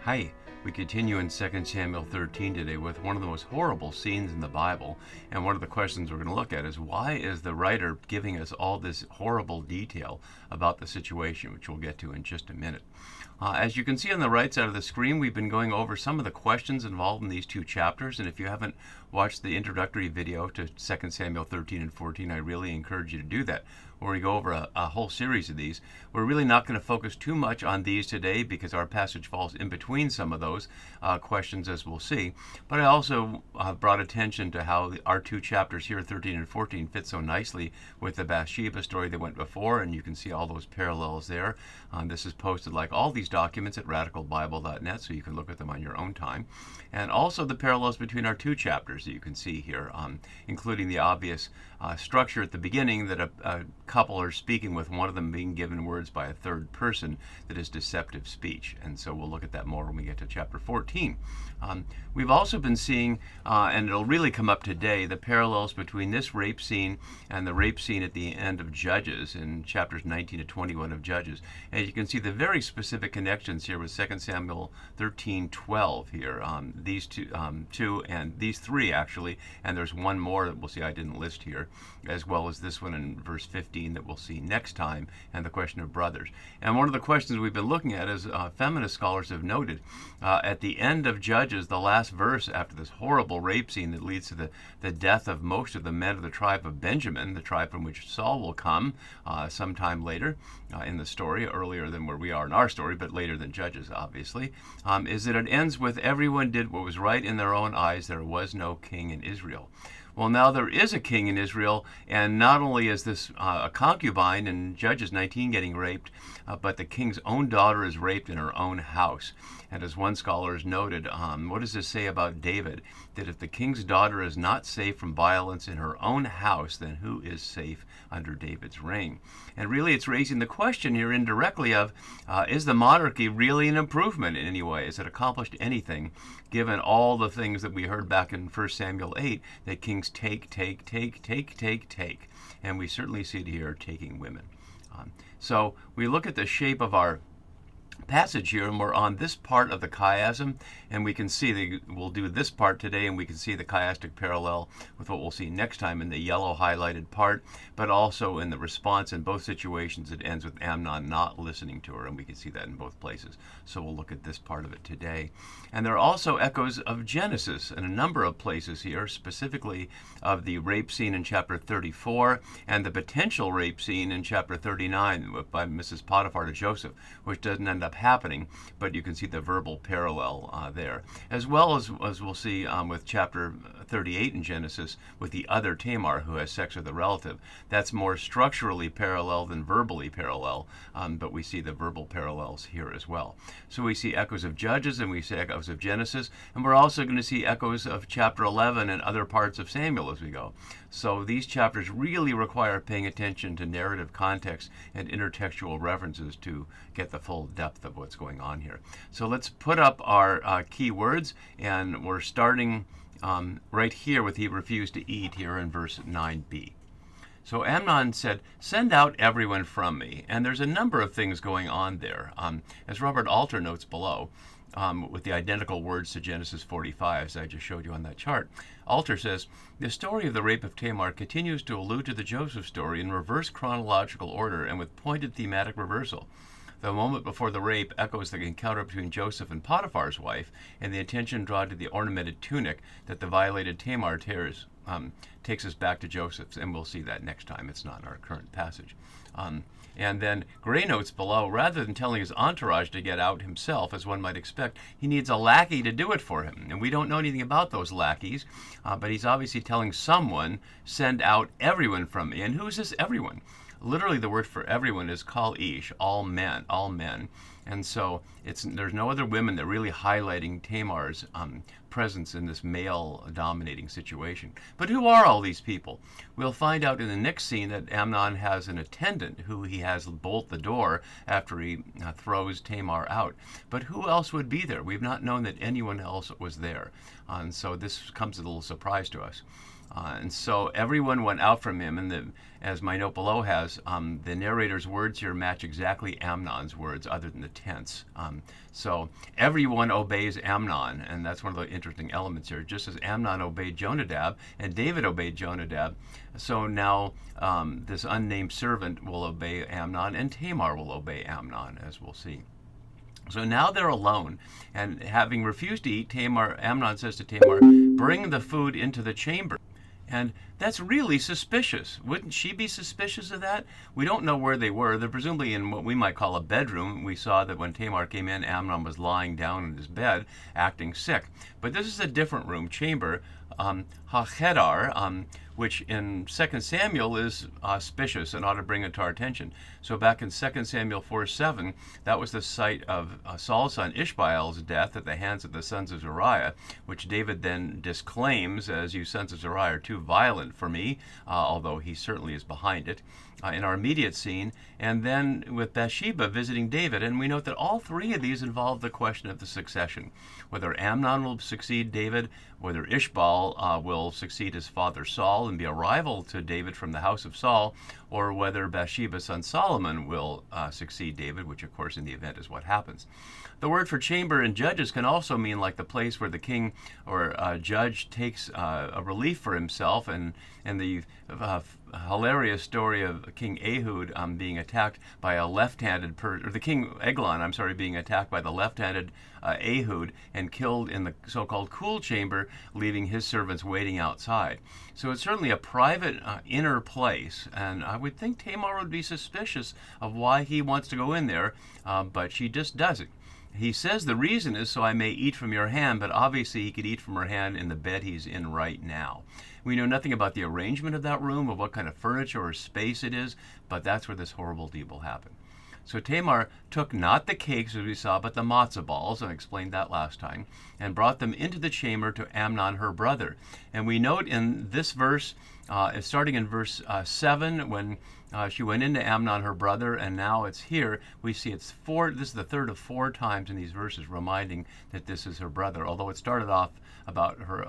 Hi, we continue in 2 Samuel 13 today with one of the most horrible scenes in the Bible. And one of the questions we're going to look at is, why is the writer giving us all this horrible detail about the situation, which we'll get to in just a minute. As you can see on the right side of the screen, we've been going over some of the questions involved in these two chapters. And if you haven't watched the introductory video to 2 Samuel 13 and 14, I really encourage you to do that, where we go over a whole series of these. We're really not going to focus too much on these today because our passage falls in between some of those questions, as we'll see. But I also brought attention to how our two chapters here, 13 and 14, fit so nicely with the Bathsheba story that went before, and you can see all those parallels there. This is posted, like all these documents, at radicalbible.net, so you can look at them on your own time. And also the parallels between our two chapters that you can see here, including the obvious structure at the beginning that a couple are speaking, with one of them being given words by a third person that is deceptive speech. And so we'll look at that more when we get to chapter 14. We've also been seeing, and it'll really come up today, the parallels between this rape scene and the rape scene at the end of Judges, in chapters 19 to 21 of Judges. And you can see the very specific connections here with 2 Samuel 13:12 here. These two and these three, actually, and there's one more that we'll see I didn't list here, as well as this one in verse 15 that we'll see next time, and the question of brothers. And one of the questions we've been looking at, as feminist scholars have noted, at the end of Judges, the last verse after this horrible rape scene that leads to the death of most of the men of the tribe of Benjamin, the tribe from which Saul will come sometime later in the story, earlier than where we are in our story, but later than Judges, obviously, is that it ends with, everyone did what was right in their own eyes. There was no king in Israel. Well, now there is a king in Israel, and not only is this a concubine in Judges 19 getting raped, but the king's own daughter is raped in her own house. And as one scholar has noted, what does this say about David? That if the king's daughter is not safe from violence in her own house, then who is safe under David's reign? And really, it's raising the question here indirectly of, is the monarchy really an improvement in any way? Has it accomplished anything, given all the things that we heard back in 1 Samuel 8, that kings take. And we certainly see it here, taking women. So we look at the shape of our passage here, and we're on this part of the chiasm, and we can see we'll do this part today, and we can see the chiastic parallel with what we'll see next time in the yellow highlighted part, but also in the response. In both situations, it ends with Amnon not listening to her, and we can see that in both places. So we'll look at this part of it today. And there are also echoes of Genesis in a number of places here, specifically of the rape scene in chapter 34 and the potential rape scene in chapter 39 by Mrs. Potiphar to Joseph, which doesn't end up happening, but you can see the verbal parallel there, as well as we'll see with chapter 38 in Genesis, with the other Tamar who has sex with a relative. That's more structurally parallel than verbally parallel, but we see the verbal parallels here as well. So we see echoes of Judges, and we see echoes of Genesis, and we're also going to see echoes of chapter 11 and other parts of Samuel as we go. So these chapters really require paying attention to narrative context and intertextual references to get the full depth of what's going on here. So let's put up our key words, and we're starting right here with he refused to eat here in verse 9b. So Amnon said, "Send out everyone from me." And there's a number of things going on there. As Robert Alter notes below, with the identical words to Genesis 45, as I just showed you on that chart. Alter says, "The story of the rape of Tamar continues to allude to the Joseph story in reverse chronological order and with pointed thematic reversal. The moment before the rape echoes the encounter between Joseph and Potiphar's wife, and the attention drawn to the ornamented tunic that the violated Tamar takes us back to Joseph's, and we'll see that next time. It's not in our current passage. And then Gray notes below, rather than telling his entourage to get out himself, as one might expect, he needs a lackey to do it for him. And we don't know anything about those lackeys, but he's obviously telling someone, send out everyone from me. And who is this everyone? Literally, the word for everyone is kal ish, all men, all men. And so there's no other women that are really highlighting Tamar's presence in this male-dominating situation. But who are all these people? We'll find out in the next scene that Amnon has an attendant who he has bolt the door after he throws Tamar out. But who else would be there? We've not known that anyone else was there. And so this comes as a little surprise to us. And so everyone went out from him, and as my note below has, the narrator's words here match exactly Amnon's words, other than the tense. So everyone obeys Amnon, and that's one of the interesting elements here. Just as Amnon obeyed Jonadab, and David obeyed Jonadab, so now this unnamed servant will obey Amnon, and Tamar will obey Amnon, as we'll see. So now they're alone, and having refused to eat, Amnon says to Tamar, "Bring the food into the chamber." And that's really suspicious. Wouldn't she be suspicious of that? We don't know where they were. They're presumably in what we might call a bedroom. We saw that when Tamar came in, Amnon was lying down in his bed, acting sick. But this is a different room, chamber, HaChedar, which in 2 Samuel is auspicious and ought to bring it to our attention. So back in 2 Samuel 4:7, that was the site of Saul's son Ishbaal's death at the hands of the sons of Zeruiah, which David then disclaims as, "You sons of Zeruiah are too violent for me," although he certainly is behind it. In our immediate scene, and then with Bathsheba visiting David. And we note that all three of these involve the question of the succession, whether Amnon will succeed David, whether Ishbaal will succeed his father Saul and be a rival to David from the house of Saul, or whether Bathsheba's son Solomon will succeed David, which of course in the event is what happens. The word for chamber in Judges can also mean like the place where the king or judge takes a relief for himself, and the hilarious story of King Ehud being attacked by a left-handed or the king Eglon, being attacked by the left-handed Ehud and killed in the so-called cool chamber, leaving his servants waiting outside. So it's certainly a private inner place, and I would think Tamar would be suspicious of why he wants to go in there, but she just does it. He says the reason is so I may eat from your hand, but obviously he could eat from her hand in the bed he's in right now. We know nothing about the arrangement of that room or what kind of furniture or space it is, but that's where this horrible deed will happen. So Tamar took not the cakes as we saw, but the matzah balls, and I explained that last time, and brought them into the chamber to Amnon her brother. And we note in this verse, starting in verse 7, when she went into Amnon her brother, and now it's here, we see it's four. This is the third of 4 times in these verses reminding that this is her brother, although it started off about her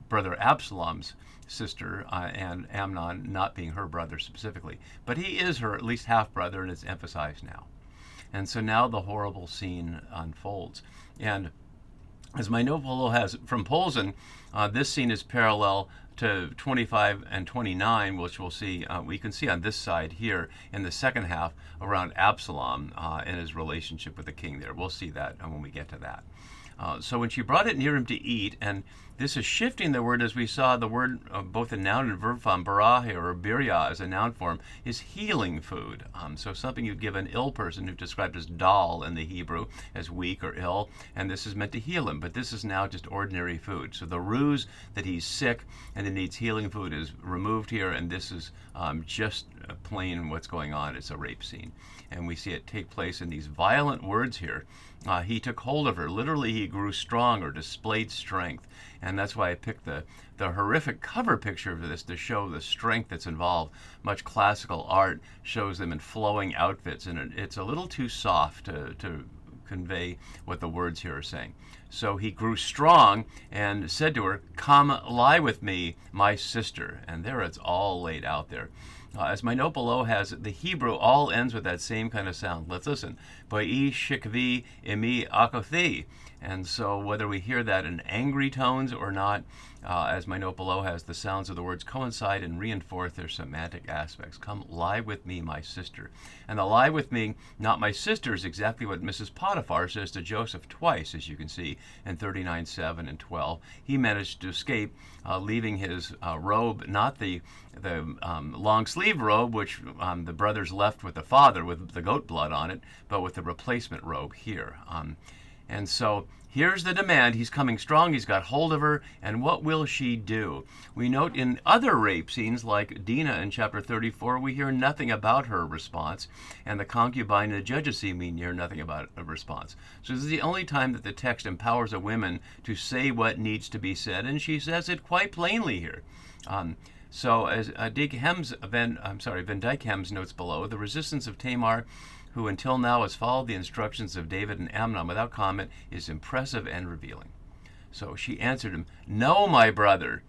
brother Absalom's sister and Amnon not being her brother specifically. But he is her at least half-brother, and it's emphasized now. And so now the horrible scene unfolds. And as my note below has from Polzin, this scene is parallel to 25 and 29, which we'll see, we can see on this side here in the second half around Absalom and his relationship with the king there. We'll see that when we get to that. So when she brought it near him to eat, and this is shifting the word, as we saw the word both in noun and verb form, barahe or birya as a noun form, is healing food. So something you'd give an ill person, who's described as dal in the Hebrew, as weak or ill, and this is meant to heal him, but this is now just ordinary food. So the ruse that he's sick and it needs healing food is removed here, and this is just plain what's going on. It's a rape scene. And we see it take place in these violent words here. He took hold of her. Literally, he grew strong or displayed strength. And that's why I picked the horrific cover picture of this to show the strength that's involved. Much classical art shows them in flowing outfits, and it's a little too soft to convey what the words here are saying. So he grew strong and said to her, "Come lie with me, my sister." And there it's all laid out there. As my note below has, the Hebrew all ends with that same kind of sound. Let's listen. Boi shikvi imi akothi. And so whether we hear that in angry tones or not, as my note below has, the sounds of the words coincide and reinforce their semantic aspects. Come lie with me, my sister. And the lie with me, not my sister, is exactly what Mrs. Potiphar says to Joseph twice, as you can see in 39:7 and 12. He managed to escape, leaving his robe, not the long sleeve robe, which the brothers left with the father with the goat blood on it, but with the replacement robe here. And so here's the demand. He's coming strong. He's got hold of her. And what will she do? We note in other rape scenes, like Dinah in chapter 34, we hear nothing about her response. And the concubine in the Judges scene, we hear nothing about a response. So this is the only time that the text empowers a woman to say what needs to be said. And she says it quite plainly here. So as Van Dyke Hems notes below, the resistance of Tamar, who until now has followed the instructions of David and Amnon without comment, is impressive and revealing. So she answered him, "No, my brother."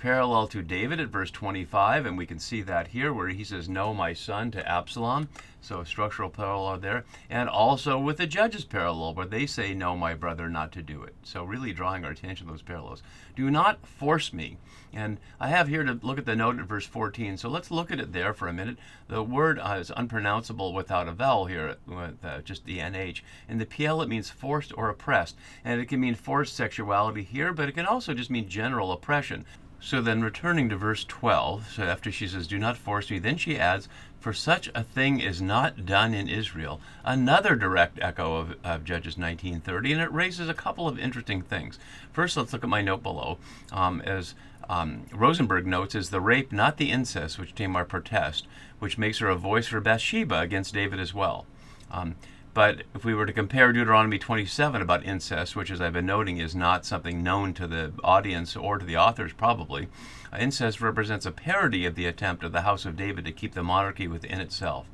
parallel to David at verse 25, and we can see that here where he says, "No, my son," to Absalom. So structural parallel there. And also with the judges parallel where they say, "No, my brother," not to do it. So really drawing our attention to those parallels. Do not force me. And I have here to look at the note at verse 14. So let's look at it there for a minute. The word is unpronounceable without a vowel here, with just the NH. In the PL, it means forced or oppressed. And it can mean forced sexuality here, but it can also just mean general oppression. So then returning to verse 12, so after she says, "Do not force me," then she adds, "For such a thing is not done in Israel." Another direct echo of Judges 19:30, and it raises a couple of interesting things. First, let's look at my note below. As Rosenberg notes, is the rape, not the incest, which Tamar protests, which makes her a voice for Bathsheba against David as well. But if we were to compare Deuteronomy 27 about incest, which, as I've been noting, is not something known to the audience or to the authors probably, incest represents a parody of the attempt of the house of David to keep the monarchy within itself.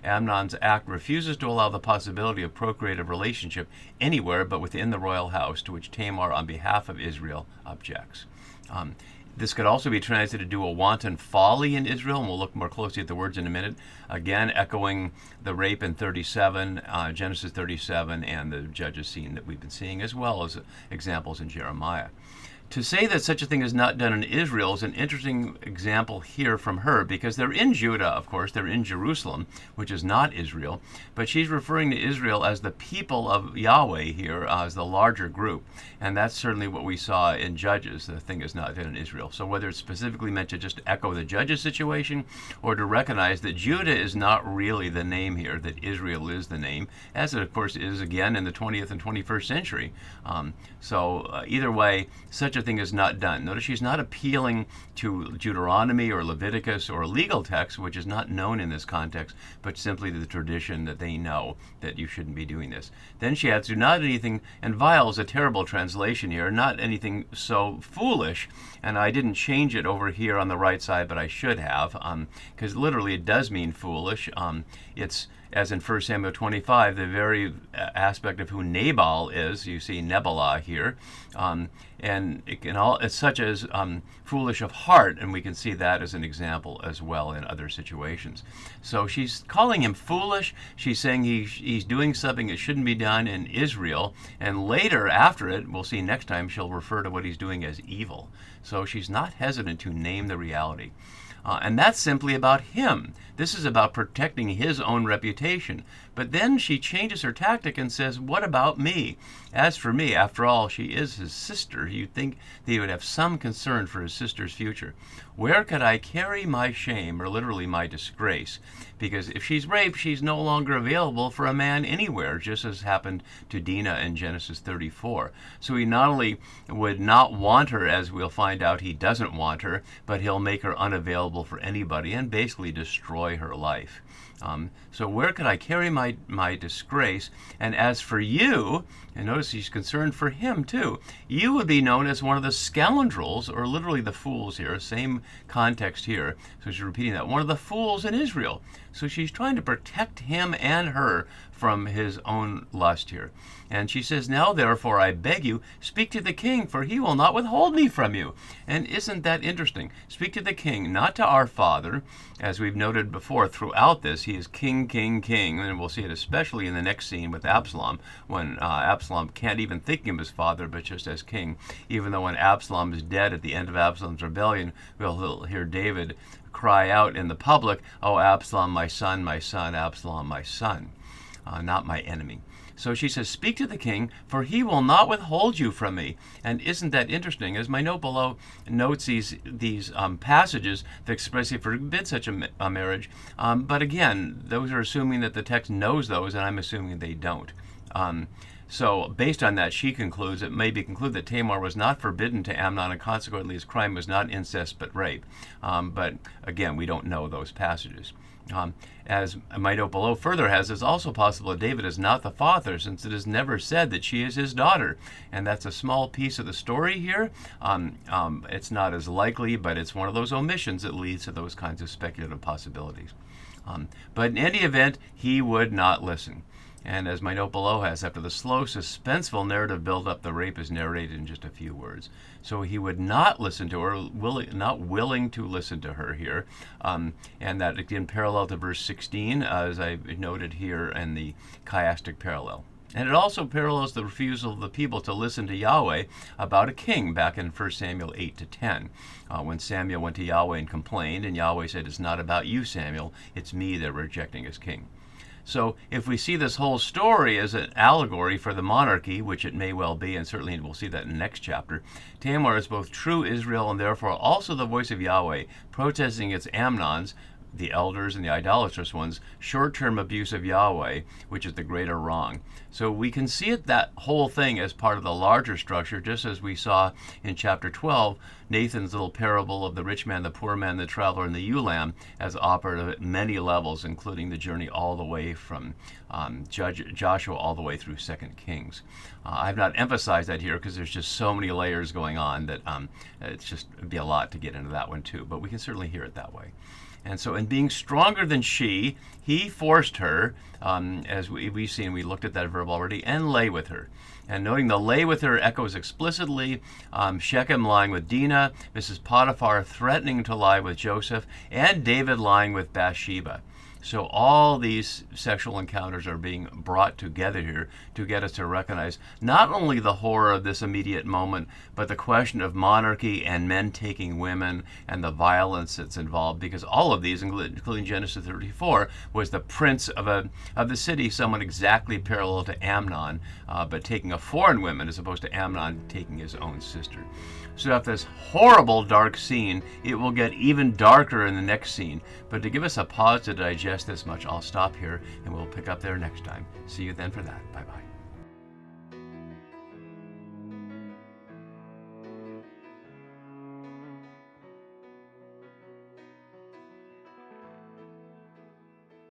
Amnon's act refuses to allow the possibility of procreative relationship anywhere but within the royal house, to which Tamar, on behalf of Israel, objects. This could also be translated to do a wanton folly in Israel, and we'll look more closely at the words in a minute. Again, echoing the rape in 37, Genesis 37, and the judges scene that we've been seeing, as well as examples in Jeremiah. To say that such a thing is not done in Israel is an interesting example here from her, because they're in Judah, of course, they're in Jerusalem, which is not Israel, but she's referring to Israel as the people of Yahweh here, as the larger group, and that's certainly what we saw in Judges. The thing is not done in Israel. So whether it's specifically meant to just echo the Judges situation, or to recognize that Judah is not really the name here, that Israel is the name, as it of course is again in the 20th and 21st century. Either way, such a thing is not done. Notice she's not appealing to Deuteronomy or Leviticus or a legal text, which is not known in this context, but simply to the tradition that they know that you shouldn't be doing this. Then she adds, "Do not anything," and vile is a terrible translation here, "not anything so foolish," and I didn't change it over here on the right side, but I should have, because literally it does mean foolish. It's, as in 1 Samuel 25, the very aspect of who Nabal is. You see Nebalah here, and it can it's such as foolish of heart, and we can see that as an example as well in other situations. So she's calling him foolish. She's saying he's doing something that shouldn't be done in Israel, and later, after it, we'll see next time, she'll refer to what he's doing as evil. So she's not hesitant to name the reality. And that's simply about him. This is about protecting his own reputation. But then she changes her tactic and says, "What about me? As for me," after all, she is his sister. You'd think that he would have some concern for his sister's future. "Where could I carry my shame," or literally my disgrace? Because if she's raped, she's no longer available for a man anywhere, just as happened to Dinah in Genesis 34. So he not only would not want her, as we'll find out he doesn't want her, but he'll make her unavailable for anybody and basically destroy her life. So where could I carry my disgrace? And as for you, and notice he's concerned for him too, you would be known as one of the scoundrels, or literally the fools here, same context here. So she's repeating that, one of the fools in Israel. So she's trying to protect him and her from his own lust here. And she says, "Now therefore I beg you, speak to the king, for he will not withhold me from you." And isn't that interesting? Speak to the king, not to our father. As we've noted before throughout this, he is king, king, king. And we'll see it especially in the next scene with Absalom, when Absalom can't even think of his father, but just as king. Even though when Absalom is dead at the end of Absalom's rebellion, we'll hear David cry out in the public, "Oh, Absalom, my son, Absalom, my son, not my enemy." So she says, "Speak to the king, for he will not withhold you from me." And isn't that interesting? As my note below notes these passages that expressly forbid such a marriage. But again, those are assuming that the text knows those, and I'm assuming they don't. So based on that, she concludes, it may be concluded that Tamar was not forbidden to Amnon, and consequently his crime was not incest but rape. But again, we don't know those passages. As my note below further has, it's also possible that David is not the father, since it is never said that she is his daughter. And that's a small piece of the story here. It's not as likely, but it's one of those omissions that leads to those kinds of speculative possibilities. But in any event, he would not listen. And as my note below has, after the slow, suspenseful narrative build-up, the rape is narrated in just a few words. So he would not listen to her, not willing to listen to her here. And that, again, parallel to verse 16, as I noted here in the chiastic parallel. And it also parallels the refusal of the people to listen to Yahweh about a king back in 1 Samuel 8-10, when Samuel went to Yahweh and complained, and Yahweh said, "It's not about you, Samuel, it's me they're rejecting as king." So if we see this whole story as an allegory for the monarchy, which it may well be, and certainly we'll see that in the next chapter, Tamar is both true Israel and therefore also the voice of Yahweh, protesting its Amnons, the elders and the idolatrous ones, short-term abuse of Yahweh, which is the greater wrong. So we can see it, that whole thing, as part of the larger structure, just as we saw in chapter 12, Nathan's little parable of the rich man, the poor man, the traveler, and the ewe lamb, as operative at many levels, including the journey all the way from Joshua all the way through 2 Kings. I've not emphasized that here because there's just so many layers going on that it'd be a lot to get into that one too, but we can certainly hear it that way. And so in being stronger than she, he forced her, as we've seen, we looked at that verb already, and lay with her. And noting the lay with her echoes explicitly Shechem lying with Dinah, Mrs. Potiphar threatening to lie with Joseph, and David lying with Bathsheba. So all these sexual encounters are being brought together here to get us to recognize not only the horror of this immediate moment, but the question of monarchy and men taking women and the violence that's involved, because all of these, including Genesis 34, was the prince of the city, someone exactly parallel to Amnon, but taking a foreign woman as opposed to Amnon taking his own sister. So after this horrible dark scene, it will get even darker in the next scene. But to give us a pause to digest this much, I'll stop here and we'll pick up there next time. See you then for that. Bye-bye.